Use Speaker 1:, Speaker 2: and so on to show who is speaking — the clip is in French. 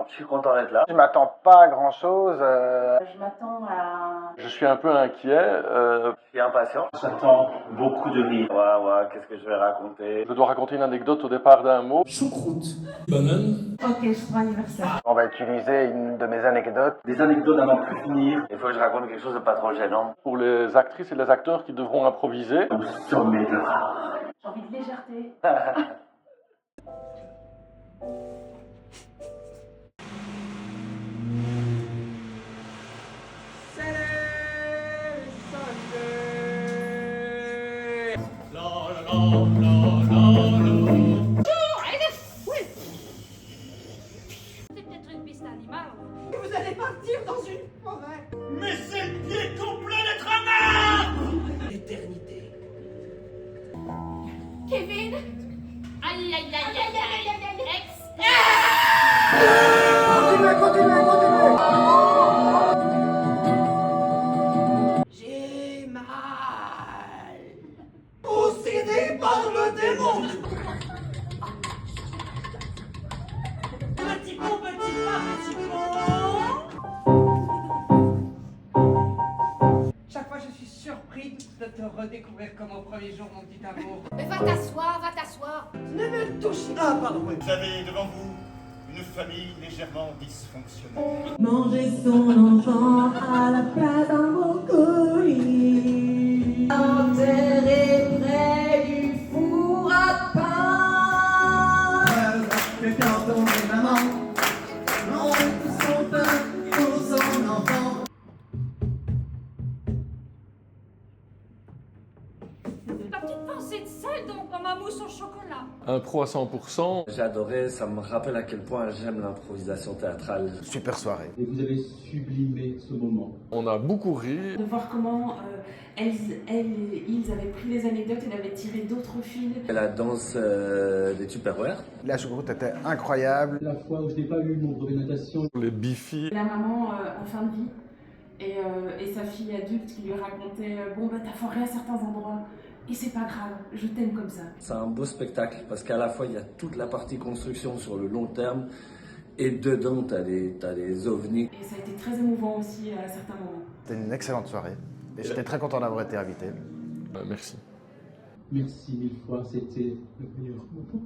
Speaker 1: Je suis content d'être là.
Speaker 2: Je m'attends pas à grand chose.
Speaker 3: Je m'attends à...
Speaker 4: Je suis un peu inquiet.
Speaker 1: Je suis impatient.
Speaker 5: J'attends beaucoup de rire.
Speaker 1: Ouais, qu'est-ce que je vais raconter?
Speaker 4: Je dois raconter une anecdote au départ d'un mot.
Speaker 6: Choucroute. Banane.
Speaker 3: Ok, je prends anniversaire.
Speaker 2: On va utiliser une de mes anecdotes.
Speaker 5: Des anecdotes à n'en plus finir.
Speaker 1: Il faut que je raconte quelque chose de pas trop gênant.
Speaker 4: Pour les actrices et les acteurs qui devront improviser.
Speaker 5: Au sommet de l'art.
Speaker 3: J'ai envie de légèreté.
Speaker 7: C'est peut-être une piste animale.
Speaker 8: Vous allez partir dans une forêt.
Speaker 6: Mais c'est le pied complet d'être un arbre. L'éternité.
Speaker 7: Kevin. Aïe, aïe, aïe, aïe, aïe, aïe.
Speaker 8: J'ai mal. Possédé par le démon. Petit pont, petit pas, petit pont. Chaque fois, je suis surpris de te redécouvrir comme au premier jour, mon petit amour.
Speaker 7: Mais va t'asseoir, va t'asseoir.
Speaker 8: Ne me touche pas, pardon.
Speaker 6: Vous avez devant vous une famille légèrement dysfonctionnelle.
Speaker 9: Manger son enfant à la place d'un brocoli. Enterré près du four à pain.
Speaker 8: Mais quand on est maman, on fait tout son pain pour son enfant.
Speaker 7: Ma petite pincée de sel donc dans ma mousse au chocolat.
Speaker 4: Un pro à 100%.
Speaker 1: J'ai adoré, ça me rappelle à quel point j'aime l'improvisation théâtrale.
Speaker 2: Super soirée.
Speaker 5: Et vous avez sublimé ce moment.
Speaker 4: On a beaucoup ri.
Speaker 3: De voir comment ils avaient pris les anecdotes et avaient tiré d'autres fils.
Speaker 1: La danse des Tupperware.
Speaker 2: La choucroute était incroyable.
Speaker 5: La fois où je n'ai pas eu mon brevet de natation.
Speaker 4: Les bifis.
Speaker 3: La maman en fin de vie et sa fille adulte qui lui racontait bon bah t'as foiré à certains endroits et c'est pas grave, je t'aime comme ça.
Speaker 1: C'est un beau spectacle parce qu'à la fois il y a toute la partie construction sur le long terme et dedans t'as des ovnis.
Speaker 3: Et ça a été très émouvant aussi à certains moments.
Speaker 2: C'était une excellente soirée. Et j'étais très content d'avoir été invité.
Speaker 4: Merci.
Speaker 5: Merci mille fois, c'était le meilleur moment.